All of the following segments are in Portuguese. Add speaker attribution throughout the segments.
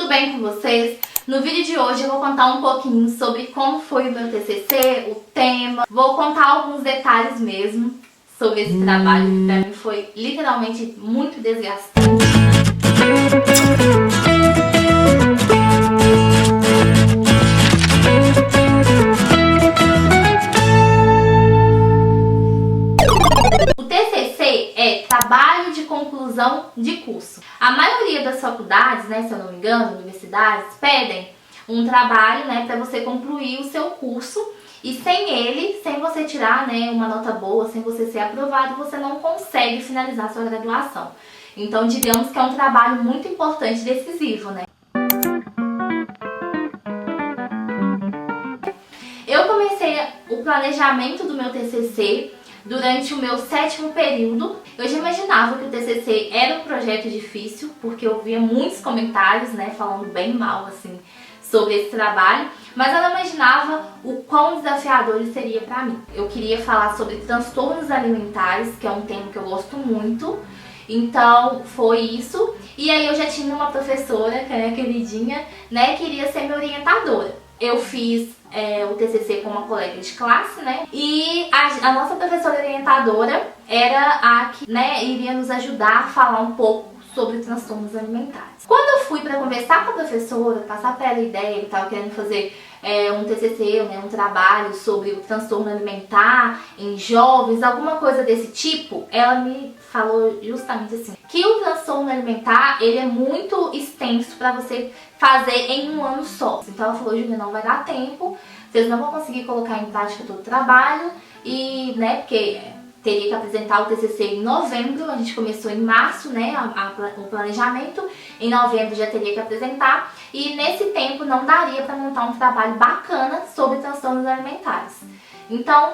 Speaker 1: tudo bem com vocês? No vídeo de hoje eu vou contar um pouquinho sobre como foi o meu TCC, o tema. Vou contar alguns detalhes mesmo sobre esse trabalho que pra mim foi literalmente muito desgastante. O TCC é trabalho de conclusão de curso. A maioria das faculdades, né, se eu não me engano, universidades, pedem um trabalho, né, para você concluir o seu curso, e sem ele, sem você tirar, né, uma nota boa, sem você ser aprovado, você não consegue finalizar sua graduação. Então, digamos que é um trabalho muito importante e decisivo, né? Eu comecei o planejamento do meu TCC durante o meu 7º período. Eu já imaginava que o TCC era um projeto difícil, porque eu via muitos comentários, né, falando bem mal, assim, sobre esse trabalho, mas eu não imaginava o quão desafiador ele seria pra mim. Eu queria falar sobre transtornos alimentares, que é um tema que eu gosto muito, então foi isso. E aí eu já tinha uma professora, que é queridinha, né, que iria ser minha orientadora. Eu fiz o TCC com uma colega de classe, né? E a nossa professora orientadora era a que, né, iria nos ajudar a falar um pouco sobre transtornos alimentares. Quando eu fui para conversar com a professora, passar para ela a ideia que eu estava querendo fazer um TCC, né, um trabalho sobre o transtorno alimentar em jovens, alguma coisa desse tipo, ela me falou justamente assim, que o transtorno alimentar, ele é muito extenso para você fazer em um ano só. Então ela falou, Júlia, não vai dar tempo, vocês não vão conseguir colocar em prática todo o trabalho, e, né, porque teria que apresentar o TCC em novembro, a gente começou em março, né, o planejamento, em novembro já teria que apresentar, e nesse tempo não daria para montar um trabalho bacana sobre transtornos alimentares. Então,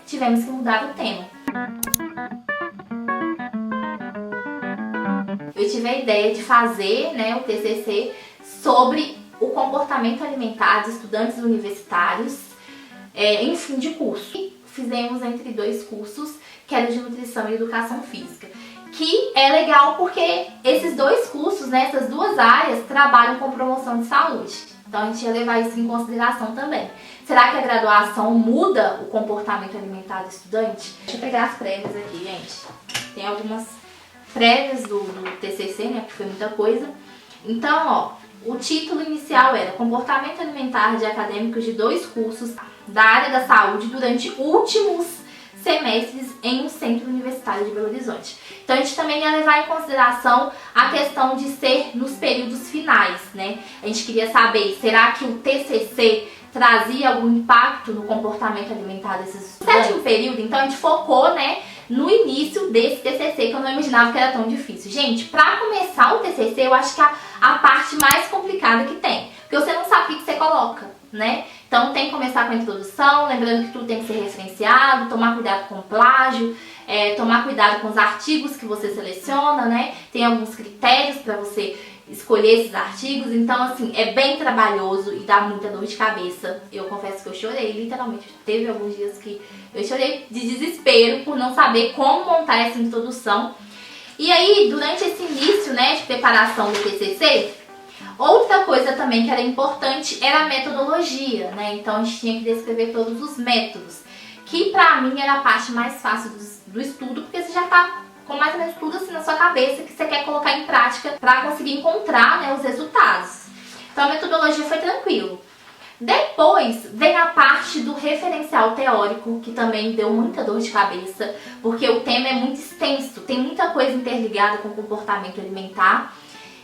Speaker 1: tivemos que mudar o tema. Eu tive a ideia de fazer, né, o TCC sobre o comportamento alimentar de estudantes universitários em fim de curso. E fizemos entre 2 cursos, que era de nutrição e educação física, que é legal porque esses 2 cursos, né, essas 2 áreas, trabalham com promoção de saúde. Então a gente ia levar isso em consideração também. Será que a graduação muda o comportamento alimentar do estudante? Deixa eu pegar as prévias aqui, gente. Tem algumas prévias do TCC, né, porque foi muita coisa. Então, ó, o título inicial era Comportamento Alimentar de Acadêmicos de 2 cursos da área da saúde durante últimos semestres em um centro universitário de Belo Horizonte. Então a gente também ia levar em consideração a questão de ser nos períodos finais, né? A gente queria saber, será que o TCC trazia algum impacto no comportamento alimentar desses estudantes? No 7º período, então a gente focou, né, no início desse TCC, que eu não imaginava que era tão difícil. Gente, pra começar o TCC, eu acho que é a parte mais complicada que tem, porque você não sabe o que você coloca, né? Então tem que começar com a introdução, lembrando que tudo tem que ser referenciado, tomar cuidado com o plágio, tomar cuidado com os artigos que você seleciona, né? Tem alguns critérios para você escolher esses artigos, então assim, é bem trabalhoso e dá muita dor de cabeça. Eu confesso que eu chorei, literalmente, teve alguns dias que eu chorei de desespero por não saber como montar essa introdução. E aí, durante esse início, né, de preparação do TCC, outra coisa também que era importante era a metodologia, né? Então a gente tinha que descrever todos os métodos, que pra mim era a parte mais fácil do estudo, porque você já tá com mais ou menos tudo assim na sua cabeça que você quer colocar em prática pra conseguir encontrar, né, os resultados. Então a metodologia foi tranquilo. Depois vem a parte do referencial teórico, que também deu muita dor de cabeça, porque o tema é muito extenso, tem muita coisa interligada com o comportamento alimentar.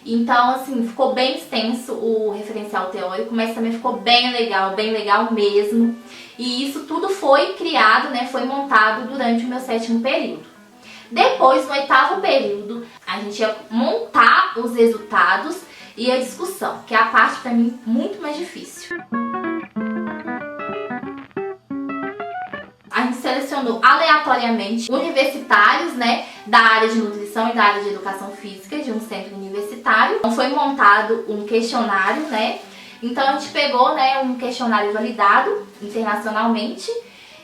Speaker 1: Então, assim, ficou bem extenso o referencial teórico, mas também ficou bem legal mesmo. E isso tudo foi criado, né, foi montado durante o meu 7º período. Depois, no 8º período, a gente ia montar os resultados e a discussão, que é a parte, pra mim, muito mais difícil. A gente selecionou aleatoriamente universitários, né, da área de nutrição e da área de educação física de um centro universitário. Então foi montado um questionário, né? Então a gente pegou, né, um questionário validado internacionalmente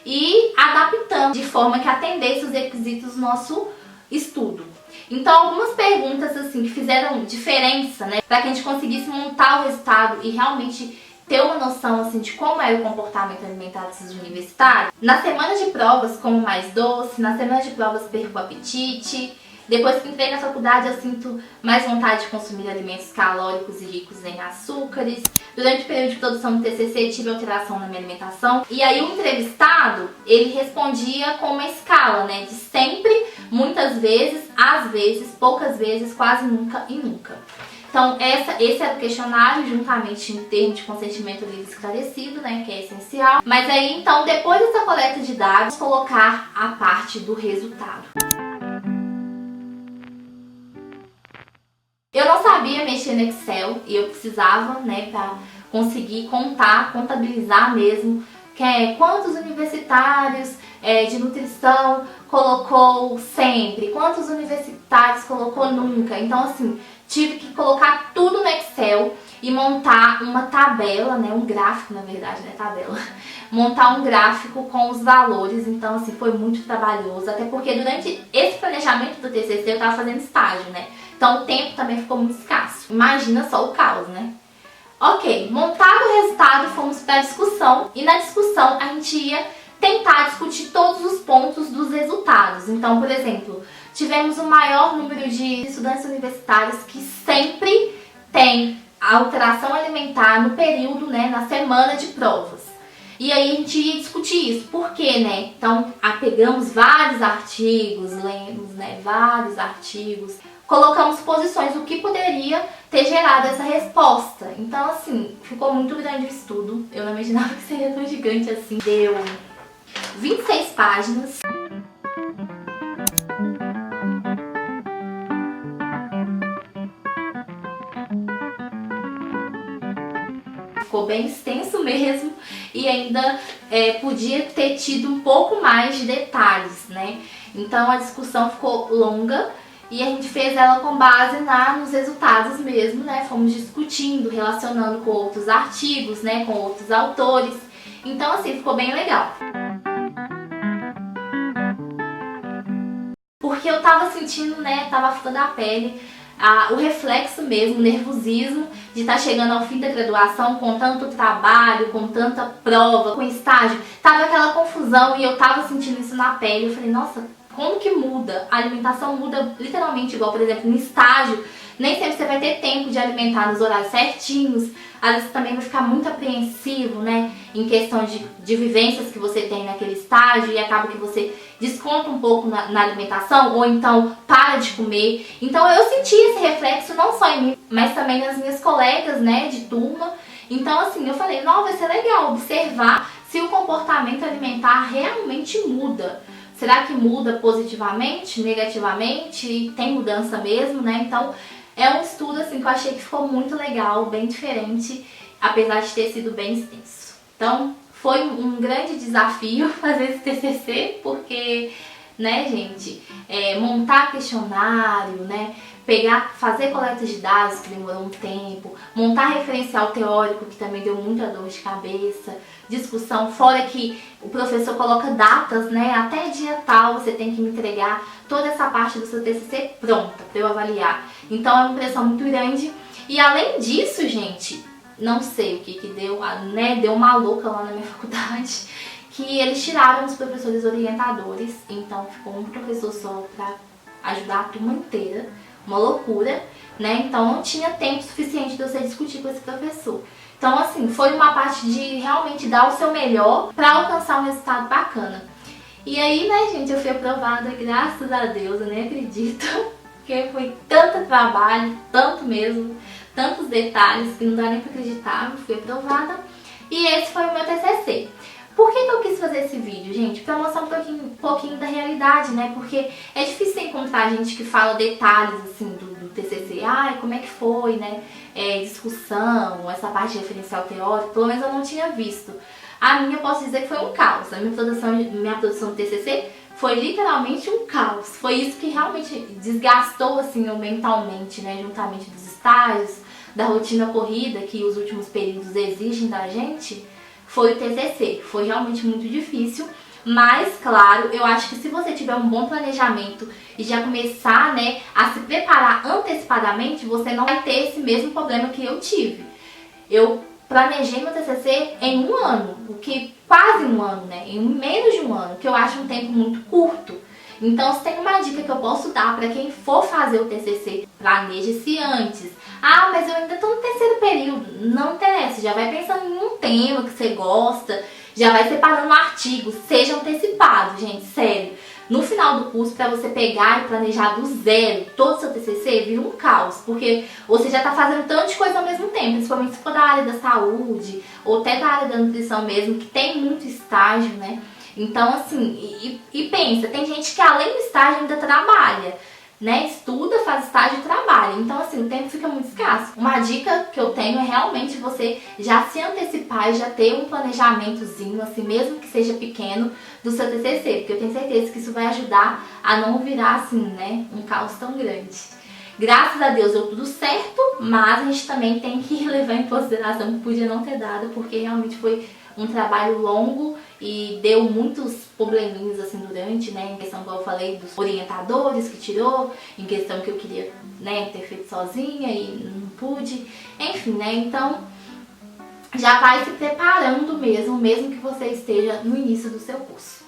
Speaker 1: e adaptamos de forma que atendesse os requisitos do nosso estudo. Então, algumas perguntas assim que fizeram diferença, né, para que a gente conseguisse montar o resultado e realmente ter uma noção assim de como é o comportamento alimentar desses universitários. Na semana de provas, como mais doce, na semana de provas perco o apetite. Depois que entrei na faculdade, eu sinto mais vontade de consumir alimentos calóricos e ricos em açúcares. Durante o período de produção do TCC, tive alteração na minha alimentação. E aí o entrevistado, ele respondia com uma escala, né? De sempre, muitas vezes, às vezes, poucas vezes, quase nunca e nunca. Então, esse era o questionário, juntamente em termos de consentimento livre esclarecido, né, que é essencial. Mas aí, então, depois dessa coleta de dados, colocar a parte do resultado. Eu não sabia mexer no Excel e eu precisava, né, para conseguir contabilizar mesmo quantos universitários de nutrição colocou sempre, quantos universitários colocou nunca. Então, assim, tive que colocar tudo no Excel e montar uma tabela, né, um gráfico, na verdade, né, tabela. Montar um gráfico com os valores. Então, assim, foi muito trabalhoso, até porque durante esse planejamento do TCC eu estava fazendo estágio, né? Então o tempo também ficou muito escasso. Imagina só o caos, né? Ok, montado o resultado, fomos para a discussão. E na discussão a gente ia tentar discutir todos os pontos dos resultados. Então, por exemplo, tivemos o maior número de estudantes universitários que sempre tem alteração alimentar no período, né, na semana de provas. E aí a gente ia discutir isso. Por quê, né? Então, pegamos vários artigos, lemos, né, vários artigos, colocamos posições, o que poderia ter gerado essa resposta. Então, assim, ficou muito grande o estudo. Eu não imaginava que seria tão gigante assim. Deu 26 páginas. Ficou bem extenso mesmo e ainda podia ter tido um pouco mais de detalhes, né? Então a discussão ficou longa e a gente fez ela com base nos resultados mesmo, né? Fomos discutindo, relacionando com outros artigos, né? Com outros autores. Então, assim, ficou bem legal. Porque eu tava sentindo, né? Tava flor da pele. O reflexo mesmo, o nervosismo de estar chegando ao fim da graduação com tanto trabalho, com tanta prova, com estágio. Tava aquela confusão e eu tava sentindo isso na pele. Eu falei, nossa, como que muda? A alimentação muda literalmente igual, por exemplo, no estágio. Nem sempre você vai ter tempo de alimentar nos horários certinhos. Às vezes também vai ficar muito apreensivo, né? Em questão de vivências que você tem naquele estágio e acaba que você desconta um pouco na alimentação ou então para de comer. Então eu senti esse reflexo não só em mim, mas também nas minhas colegas, né, de turma. Então assim, eu falei, não, vai ser legal observar se o comportamento alimentar realmente muda. Será que muda positivamente, negativamente? Tem mudança mesmo, né? Então é um estudo assim que eu achei que ficou muito legal, bem diferente, apesar de ter sido bem extenso. Então foi um grande desafio fazer esse TCC, porque, né, gente, montar questionário, né, fazer coleta de dados, que demorou um tempo, montar referencial teórico, que também deu muita dor de cabeça, discussão, fora que o professor coloca datas, né, até dia tal você tem que me entregar toda essa parte do seu TCC pronta para eu avaliar. Então é uma pressão muito grande. E além disso, gente, não sei o que deu, né, deu uma louca lá na minha faculdade, que eles tiraram os professores orientadores, então ficou um professor só para ajudar a turma inteira, uma loucura, né, então não tinha tempo suficiente de você discutir com esse professor. Então, assim, foi uma parte de realmente dar o seu melhor para alcançar um resultado bacana. E aí, né, gente, eu fui aprovada, graças a Deus, eu nem acredito, porque foi tanto trabalho, tanto mesmo, tantos detalhes que não dá nem pra acreditar, eu fui aprovada. E esse foi o meu TCC. Por que eu quis fazer esse vídeo, gente? Pra mostrar um pouquinho da realidade, né? Porque é difícil encontrar gente que fala detalhes, assim, do TCC. Ai, como é que foi, né? Discussão, essa parte de referencial teórico, pelo menos eu não tinha visto. A minha, eu posso dizer que foi um caos. A minha produção do TCC foi literalmente um caos. Foi isso que realmente desgastou, assim, eu mentalmente, né? Juntamente dos estágios, da rotina corrida que os últimos períodos exigem da gente. Foi o TCC, foi realmente muito difícil, Mas, claro, eu acho que se você tiver um bom planejamento e já começar, né, a se preparar antecipadamente, você não vai ter esse mesmo problema que eu tive. Eu planejei meu TCC em um ano, o que quase um ano, né, em menos de um ano, que eu acho um tempo muito curto. Então, se tem uma dica que eu posso dar para quem for fazer o TCC, planeje-se antes. Ah, mas eu ainda estou no terceiro período. Não interessa, já vai pensando em um tema que você gosta, já vai separando artigos, seja antecipado, gente, sério. No final do curso, para você pegar e planejar do zero todo o seu TCC, vira um caos, porque você já está fazendo tanto de coisa ao mesmo tempo, principalmente se for da área da saúde, ou até da área da nutrição mesmo, que tem muito estágio, né? Então, assim, pensa, tem gente que além do estágio ainda trabalha, né? Estuda, faz estágio e trabalha. Então, assim, o tempo fica muito escasso. Uma dica que eu tenho é realmente você já se antecipar e já ter um planejamentozinho, assim, mesmo que seja pequeno, do seu TCC, porque eu tenho certeza que isso vai ajudar a não virar, assim, né, um caos tão grande. Graças a Deus deu tudo certo, mas a gente também tem que levar em consideração que podia não ter dado, porque realmente foi um trabalho longo e deu muitos probleminhas assim durante, né, em questão, como eu falei, dos orientadores que tirou, em questão que eu queria, né, ter feito sozinha e não pude, enfim, né, então já vai se preparando mesmo que você esteja no início do seu curso.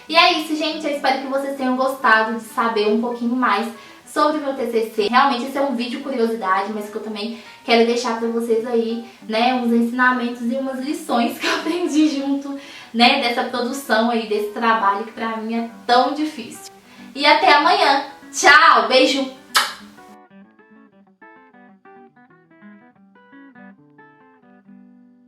Speaker 1: E é isso, gente, eu espero que vocês tenham gostado de saber um pouquinho mais sobre o meu TCC. Realmente esse é um vídeo curiosidade, mas que eu também quero deixar pra vocês aí, né, uns ensinamentos e umas lições que eu aprendi junto, né, dessa produção aí, desse trabalho que pra mim é tão difícil. E até amanhã. Tchau, beijo!